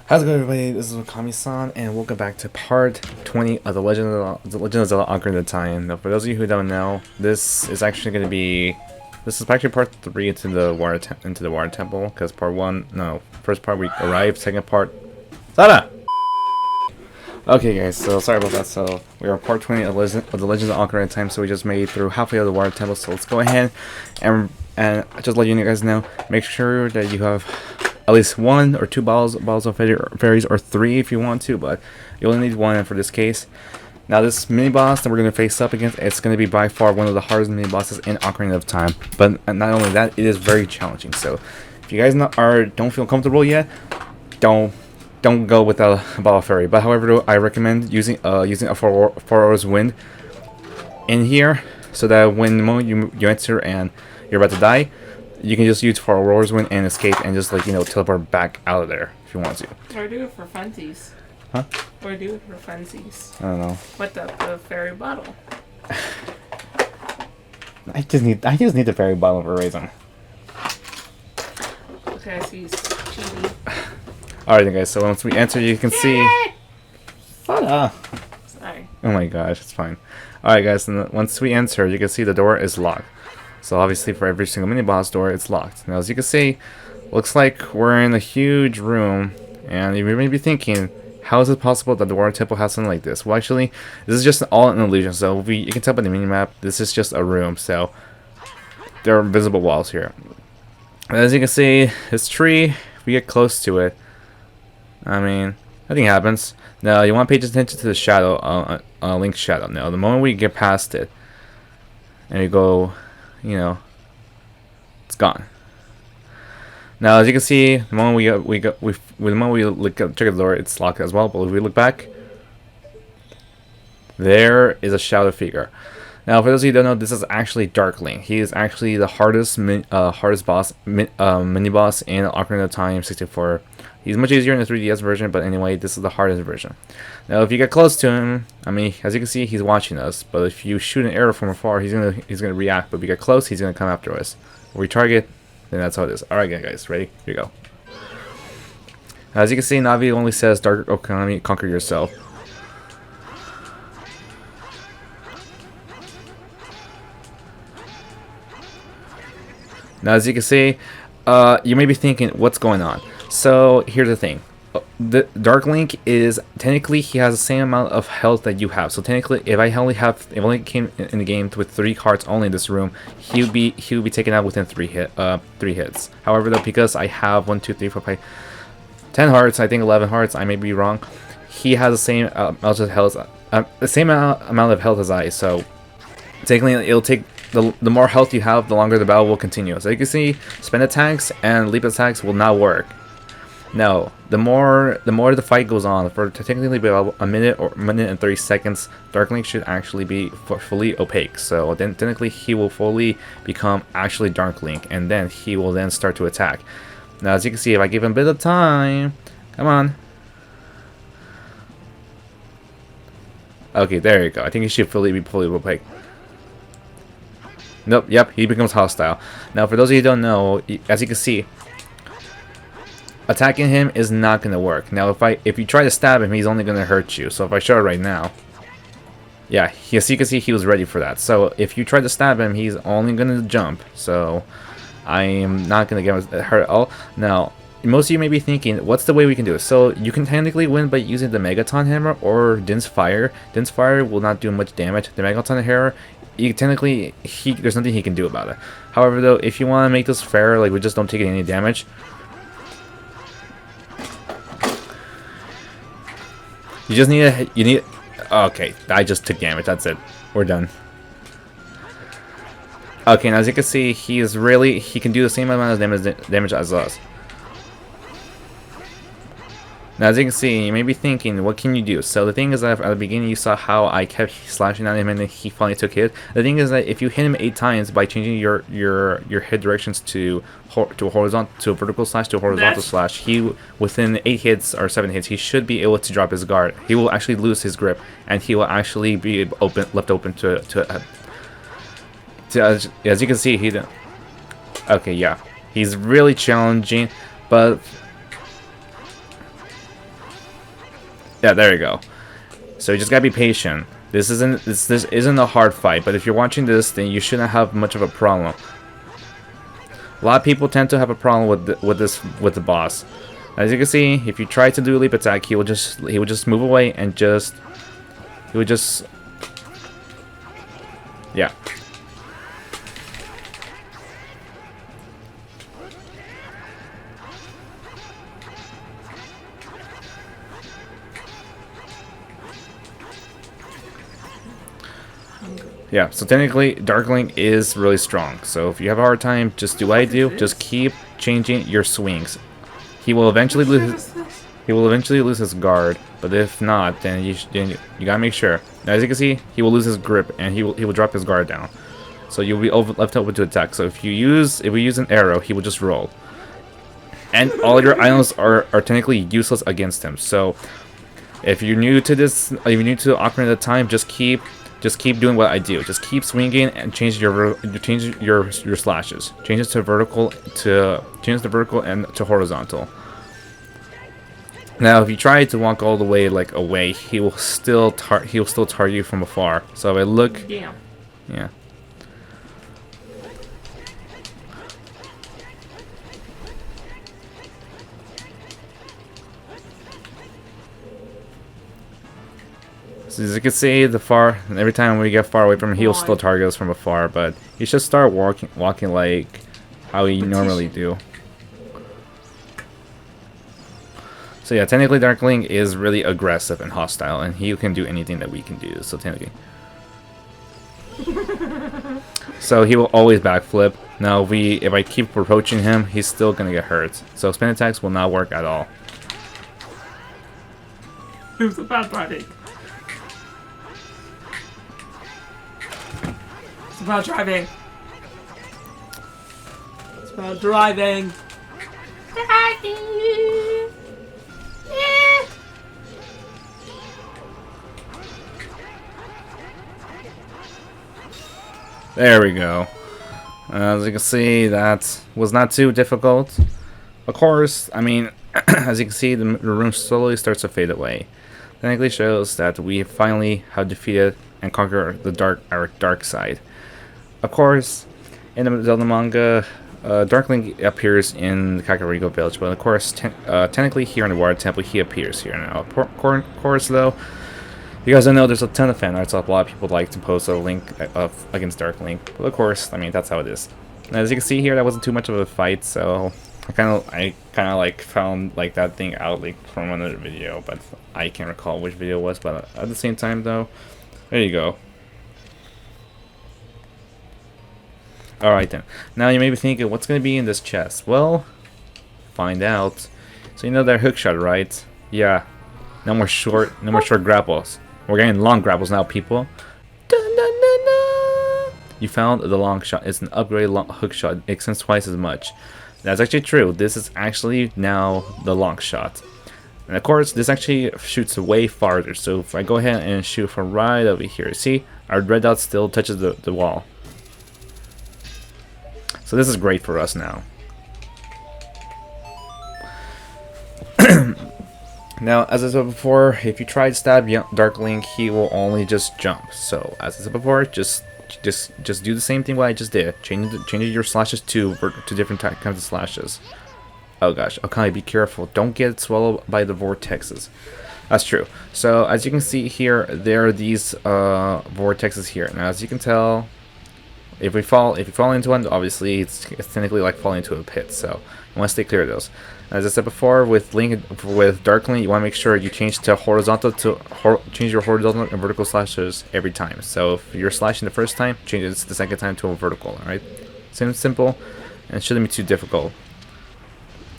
How's it going, everybody? This is Okami-san, and welcome back to part 20 of the Legend of Zelda: Ocarina of Time. Now, for those of you who don't know, this is actually going to be actually part 3 into the water temple, because first part we arrived, second part, Zelda. Okay, guys, so sorry about that. So we are part 20 of the Legend of Ocarina of Time. So we just made through halfway of the water temple. So let's go ahead and just let you guys know. Make sure that you have at least 1 or 2 bottles of fairies, or 3 if you want to, but you only need 1 for this case. Now this mini boss that we're going to face up against, it's going to be by far one of the hardest mini bosses in Ocarina of Time. But not only that, it is very challenging. So if you guys don't feel comfortable yet, don't go with a bottle of fairy. But however, I recommend using a four hours wind in here, so that when the moment you enter and you're about to die, you can just use 4 hours wind and escape and just teleport back out of there if you want to. Or do it for funsies. Huh? Or do it for funsies. I don't know. What the fairy bottle? I just need the fairy bottle for a reason. Okay, I see he's cheating. Alright then, guys, so once we enter, you can see... Shut up! Sorry. Oh my gosh, it's fine. Alright guys, and once we enter, you can see the door is locked. So obviously for every single mini-boss door, it's locked. Now as you can see, looks like we're in a huge room, and you may be thinking, how is it possible that the water temple has something like this? Well, actually, this is just all an illusion. So you can tell by the mini-map, this is just a room, so there are visible walls here. And as you can see, this tree, if we get close to it, I mean, nothing happens. Now, you want to pay attention to the shadow, Link's shadow. Now, the moment we get past it, and we go, it's gone. Now, as you can see, the moment we check the door, it's locked as well. But if we look back, there is a shadow figure. Now, for those of you who don't know, this is actually Dark Link. He is actually the hardest boss, mini boss in Ocarina of Time 64. He's much easier in the 3DS version, but anyway, this is the hardest version. Now, if you get close to him, I mean, as you can see, he's watching us. But if you shoot an arrow from afar, he's gonna react. But if you get close, he's gonna come after us. If we target, then that's how it is. All right, guys, ready? Here you go. Now, as you can see, Navi only says, "Dark Okami, conquer yourself." Now, as you can see, you may be thinking, what's going on? So, here's the thing. The Dark Link is, technically, he has the same amount of health that you have. So, technically, if I only came in the game with 3 hearts only in this room, he would be taken out within 3 hits. However, though, because I have 1, 2, 3, 4, 5, 10 hearts, I think 11 hearts, I may be wrong. He has the same amount of health, as I. So, technically, it'll take. The more health you have, the longer the battle will continue. So you can see, spin attacks and leap attacks will not work. No, the more the fight goes on, for technically about a minute and 30 seconds, Dark Link should actually be fully opaque. So then technically he will fully become actually Dark Link, and then he will then start to attack. Now as you can see, if I give him a bit of time, come on. Okay, there you go. I think he should be fully opaque. Nope, yep, he becomes hostile. Now, for those of you who don't know, as you can see, attacking him is not going to work. Now, if you try to stab him, he's only going to hurt you. So if I show it right now, yeah, as you can see, he was ready for that. So if you try to stab him, he's only going to jump. So I am not going to get hurt at all. Now, most of you may be thinking, what's the way we can do it? So you can technically win by using the Megaton Hammer or Din's Fire. Din's Fire will not do much damage. The Megaton Hammer, there's nothing he can do about it. However, though, if you want to make this fair, like we just don't take any damage, you need. Okay, I just took damage. That's it. We're done. Okay, now as you can see, he can do the same amount of damage as us. Now, as you can see, you may be thinking, what can you do? So the thing is that at the beginning, you saw how I kept slashing at him and then he finally took hit. The thing is that if you hit him 8 times by changing your hit directions to a vertical slash to a horizontal slash, he within 8 hits or 7 hits, he should be able to drop his guard. He will actually lose his grip, and he will actually be left open to as you can see, okay, yeah, he's really challenging, but Yeah, there you go. So you just gotta be patient. This isn't a hard fight, but if you're watching this, then you shouldn't have much of a problem. A lot of people tend to have a problem with the boss. As you can see, if you try to do a leap attack, he would just move away and he would just yeah. Yeah, so technically, Dark Link is really strong. So if you have a hard time, just do what I do. Just keep changing your swings. He will eventually lose. He will eventually lose his guard, but if not, then you gotta make sure. Now, as you can see, he will lose his grip and he will drop his guard down. So you'll be left open to attack. So if we use an arrow, he will just roll. And all your items are technically useless against him. So if you're new to this, if you're new to Ocarina of Time, just keep doing what I do. Just keep swinging and change your slashes. Change it to vertical and to horizontal. Now, if you try to walk all the way like away, he will still target you from afar. So if I look, Yeah. yeah. So as you can see, every time we get far away from him, he'll still target us from afar. But you should start walking like how you normally do. So yeah, technically Dark Link is really aggressive and hostile, and he can do anything that we can do. So technically, so he will always backflip. Now if I keep approaching him, he's still gonna get hurt. So spin attacks will not work at all. It was a bad party. It's about driving. It's about driving. There we go. As you can see, that was not too difficult. Of course, I mean, as you can see, the room slowly starts to fade away. Technically shows that we finally have defeated and conquered our dark side. Of course, in the Zelda manga, Dark Link appears in the Kakariko village, but of course, technically here in the Water Temple, he appears here now. Of course, though, you guys don't know there's a ton of fan arts. A lot of people like to post a link against Dark Link, but of course, I mean that's how it is. And as you can see here, that wasn't too much of a fight, so I kind of like found like that thing out like from another video, but I can't recall which video it was. But at the same time, though, there you go. Alright then. Now you may be thinking, what's going to be in this chest? Well, find out. So you know that hook shot, right? Yeah. No more short grapples. We're getting long grapples now, people. Dun, dun, dun, dun. You found the long shot. It's an upgraded long hook shot. It extends twice as much. That's actually true. This is actually now the long shot. And of course, this actually shoots way farther. So if I go ahead and shoot from right over here, see? Our red dot still touches the wall. So this is great for us now. Now, as I said before, if you try to stab Dark Link, he will only just jump. So, as I said before, just do the same thing what I just did. Change your slashes to different kinds of slashes. Oh gosh, okay, be careful. Don't get swallowed by the vortexes. That's true. So, as you can see here, there are these vortexes here. Now, as you can tell, if you fall into one, obviously it's technically like falling into a pit. So you want to stay clear of those. As I said before, with Dark Link, you want to make sure you change to horizontal change your horizontal and vertical slashes every time. So if you're slashing the first time, change it the second time to a vertical. All right, seems simple, and it shouldn't be too difficult.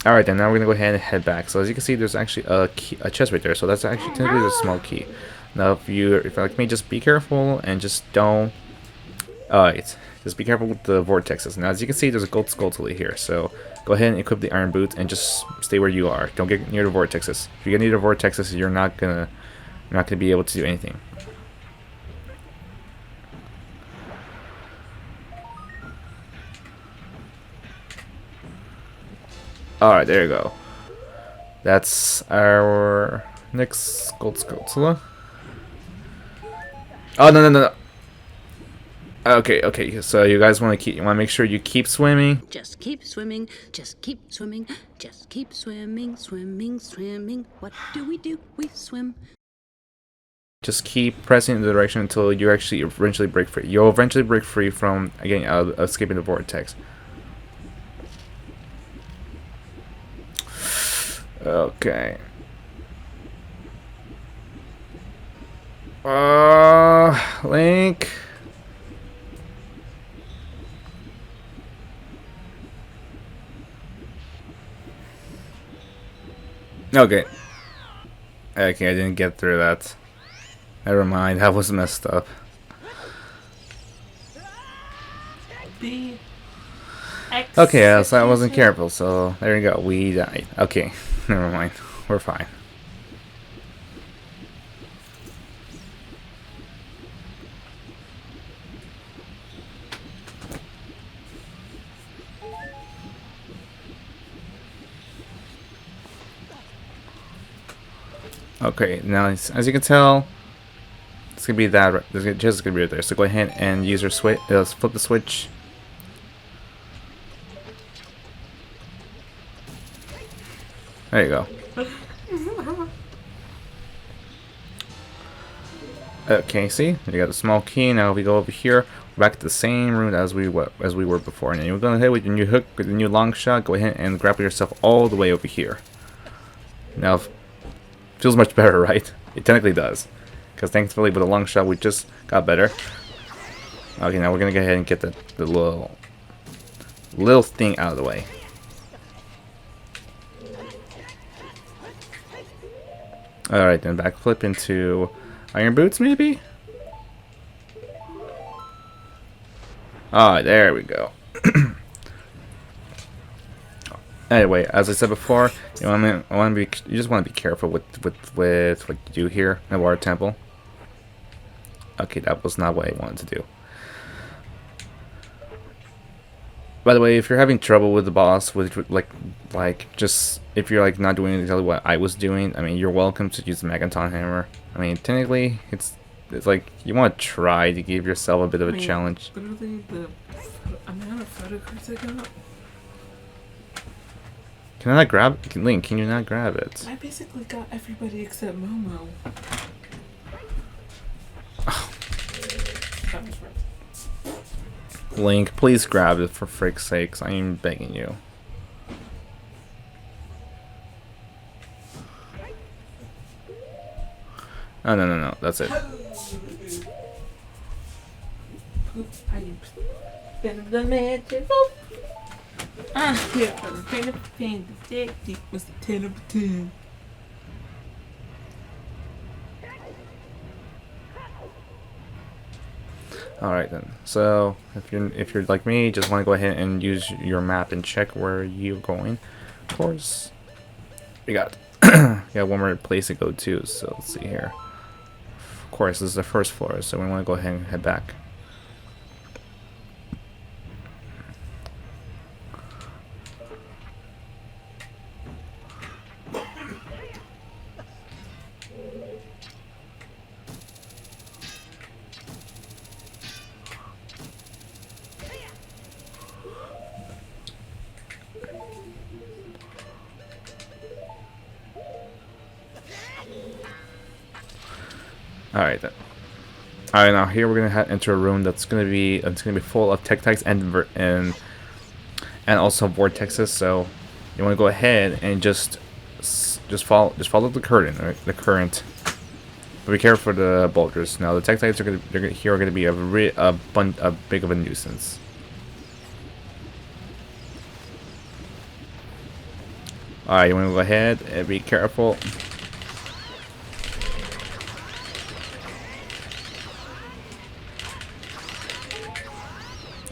All right, then now we're gonna go ahead and head back. So as you can see, there's actually a chest right there. So that's actually technically a small key. Now if you're like me, just be careful and just don't. Alright, just be careful with the vortexes. Now, as you can see, there's a gold skull here, so go ahead and equip the iron boot and just stay where you are. Don't get near the vortexes. If you get near the vortexes, you're not gonna be able to do anything. Alright, there you go. That's our Next, Gold Skulltula. Oh, no, no, no, no. Okay, okay. So you guys want to make sure you keep swimming. Just keep swimming, just keep swimming, just keep swimming, swimming, swimming. What do? We swim. Just keep pressing in the direction until you actually eventually break free. You'll eventually break free from, again, escaping the vortex. Okay. Link. Okay. Okay, I didn't get through that. Never mind, that was messed up. Be Okay, so I wasn't careful, so there you go, we died. Okay, never mind, we're fine. Okay, now as you can tell, it's gonna be that. It's just gonna be right there. So go ahead and use your switch. Flip the switch. There you go. Okay, see, you got a small key. Now if we go over here, we're back to the same room as we were before. And you're gonna hit with your new hook, with your new long shot. Go ahead and grapple yourself all the way over here. Now, feels much better, right? It technically does, because thankfully with the long shot we just got better. Okay, now we're gonna go ahead and get the little thing out of the way. Alright, then backflip into iron boots, maybe? Alright, there we go. Anyway, as I said before, you just want to be careful with what you do here at Water Temple. Okay, that was not what I wanted to do. By the way, if you're having trouble with the boss, with like just if you're like not doing exactly what I was doing, I mean, you're welcome to use the Megaton Hammer. I mean, technically, it's like you want to try to give yourself a bit of a challenge. Literally, the amount of photo cards I got. Can I not grab Link? Can you not grab it? I basically got everybody except Momo. Oh. That was right. Link, please grab it for frick's sakes. I am begging you. Oh, no, no, no. That's it. The magic. Ah, here for the pain of the pain. The deck was the 10 of a 10. Alright then. So if you're like me, just want to go ahead and use your map and check where you're going. Of course, we got one more place to go to. So let's see here. Of course, this is the first floor, so we want to go ahead and head back. Alright then. Alright, now here we're gonna enter a room that's gonna be full of Tektites and also vortexes. So you want to go ahead and just follow the current, right? The current. But be careful for the boulders. Now the Tektites are gonna be a big of a nuisance. Alright, you want to go ahead and be careful.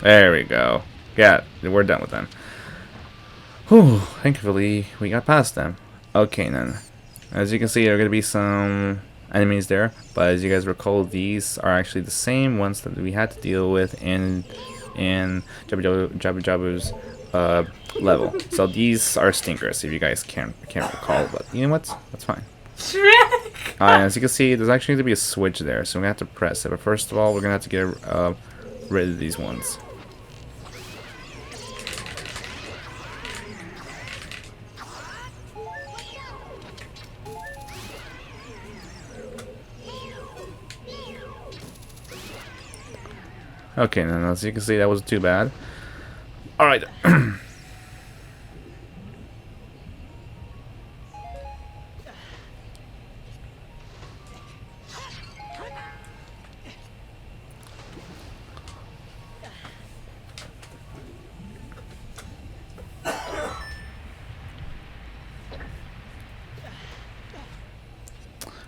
There we go. Yeah, we're done with them. Whew, thankfully we got past them. Okay then. As you can see, there are going to be some enemies there, but as you guys recall, these are actually the same ones that we had to deal with in Jabu's level. So these are stinkers, if you guys can't recall, but you know what? That's fine. Shrek! As you can see, there's actually going to be a switch there, so we're going to have to press it. But first of all, we're going to have to get rid of these ones. Okay, then as you can see, that wasn't too bad. Alright.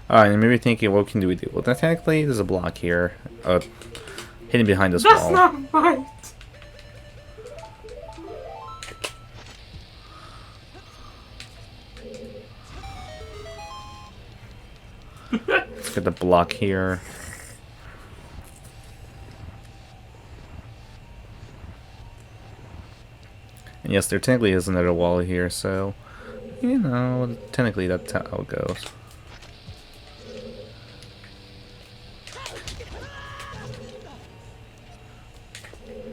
Alright, and maybe thinking, what can we do? Well, technically, there's a block here, hidden behind this That's wall. not right. Let's get the block here. And yes, there technically is another wall here, so, you know, technically that's how it goes.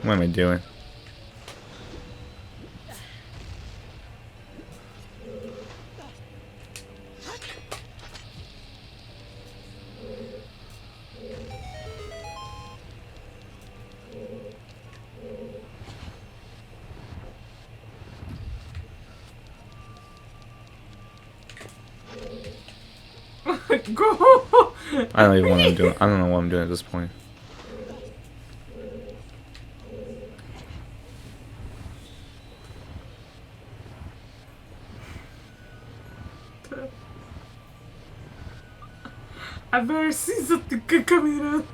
What am I doing? Go! I don't even know what I'm doing. I don't know what I'm doing at this point. I've never seen something good coming out.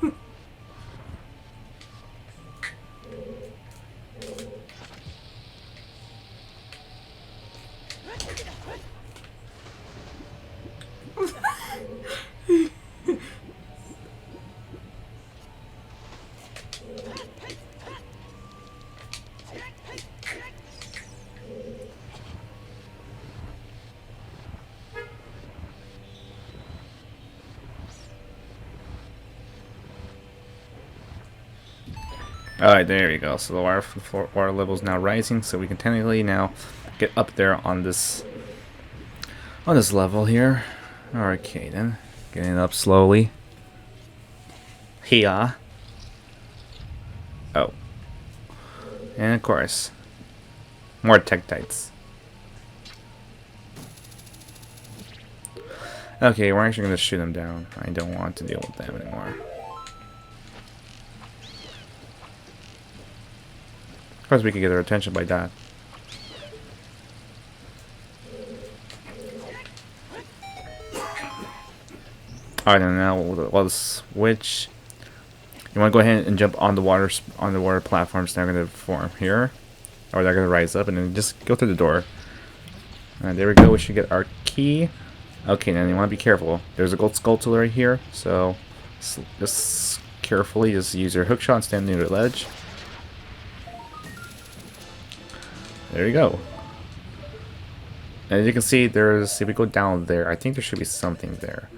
Alright, there we go. So the water level is now rising, so we can technically now get up there on this level here. Okay, then. Getting up slowly. Here. Oh. And of course, more Tektites. Okay, we're actually going to shoot them down. I don't want to deal with them anymore. Of course, we could get their attention by that. Alright, and now we'll switch. You want to go ahead and jump on the water platforms that are going to form here, or they're going to rise up, and then just go through the door. And there we go. We should get our key. Okay, now you want to be careful. There's a gold sculpture right here, so just carefully just use your hook shot and stand near the ledge. There you go. And as you can see, if we go down there, I think there should be something there.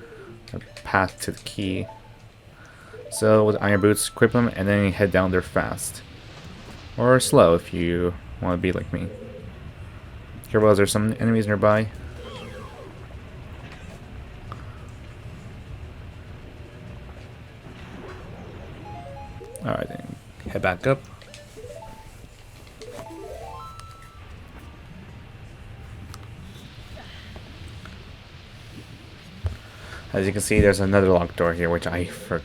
A path to the key. So with iron boots, equip them, and then you head down there fast. Or slow if you want to be like me. Careful, is there some enemies nearby? Alright, then head back up. As you can see, there's another locked door here, which I forgot.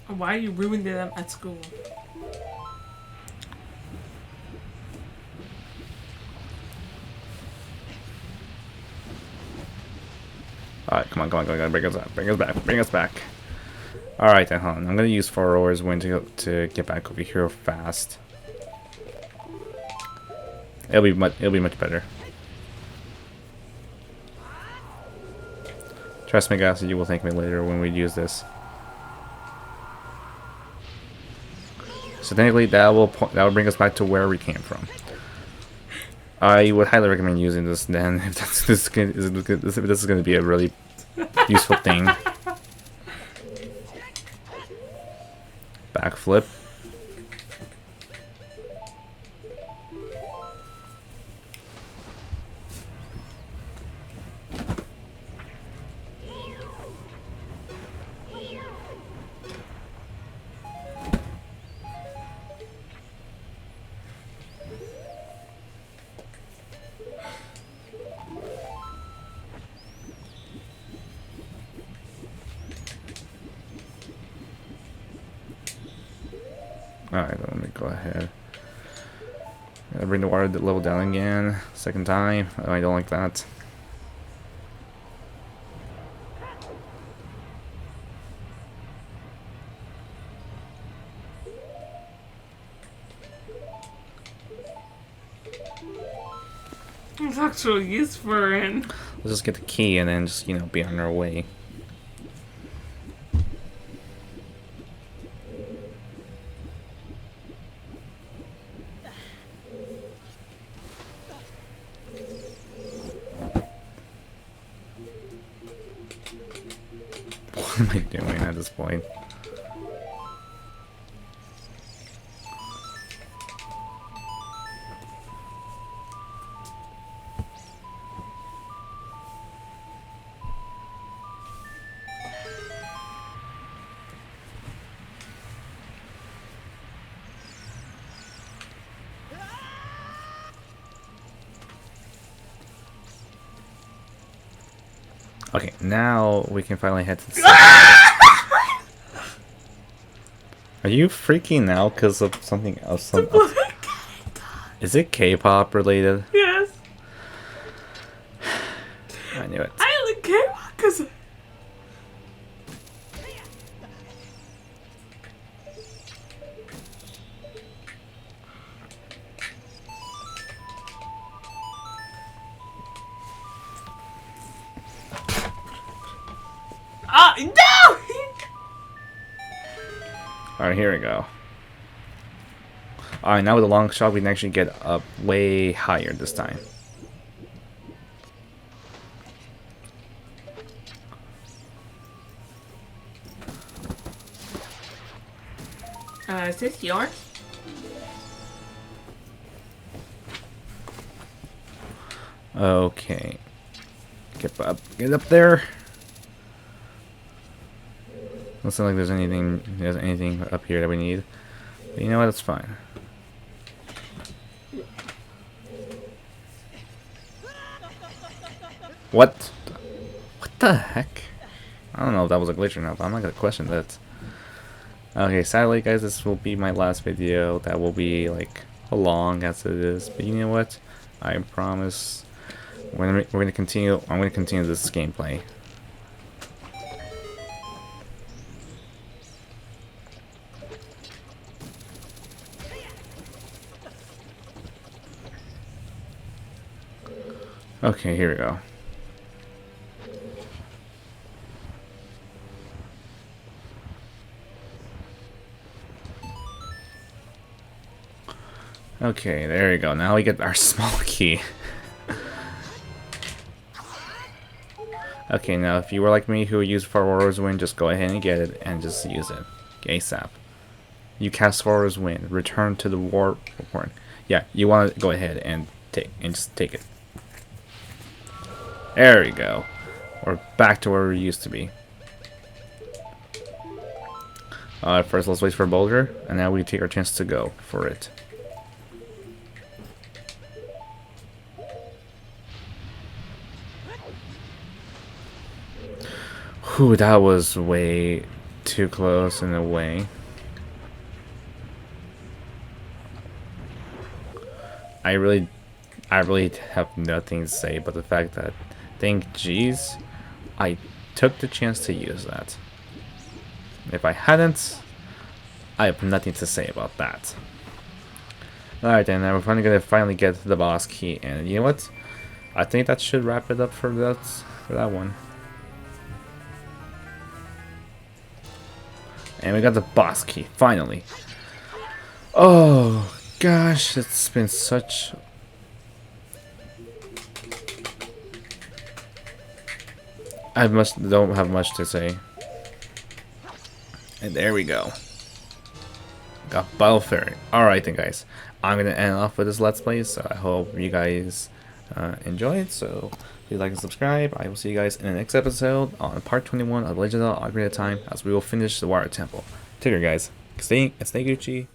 Why you ruined them at school? Alright, come on, bring us back. Alright then, hold on. I'm gonna use Forwarder's Wind to get back over here fast. It'll be much better. Trust me guys, you will thank me later when we use this. So technically, that will bring us back to where we came from. I would highly recommend using this then, if this is going to be a really useful thing. Backflip. Alright, let me go ahead. Bring the water level down again. Second time. Oh, I don't like that. It's actually useful and Let's just get the key and then just, you know, be on our way. What am I doing at this point? Okay, now we can finally head to the Are you freaking out because of something else? Is it K-pop related? yes. I knew it. I only care because no! Alright, here we go. Alright, now with the long shot, we can actually get up way higher this time. Is this yours? Okay. Get up there. Doesn't look like there's anything up here that we need. But you know what? That's fine. What? What the heck? I don't know if that was a glitch or not, but I'm not gonna question that. Okay, sadly, guys, this will be my last video. That will be like long as it is. But you know what? I promise we're gonna continue. I'm gonna continue this gameplay. Okay, here we go. Okay, there we go. Now we get our small key. Okay, now if you were like me who used Forward's Wind, just go ahead and get it and just use it. ASAP. You cast Forward's Wind, return to the warp point. Yeah, you want to go ahead and just take it. There we go. We're back to where we used to be. First, let's wait for a boulder, and now we take our chance to go for it. Whew, that was way too close in a way. I really have nothing to say but the fact that, thank jeez, I took the chance to use that. If I hadn't, I have nothing to say about that. Alright then, now we're finally get the boss key, and you know what? I think that should wrap it up for that one. And we got the boss key, finally. Oh gosh, it's been such. Don't have much to say. And there we go. Got Battle Fairy. Alright then guys. I'm gonna end off with this Let's Play, so I hope you guys enjoyed. So please like and subscribe. I will see you guys in the next episode on part 21 of Legend of Ocarina of Time, as we will finish the Water Temple. Take care guys. Stay Gucci.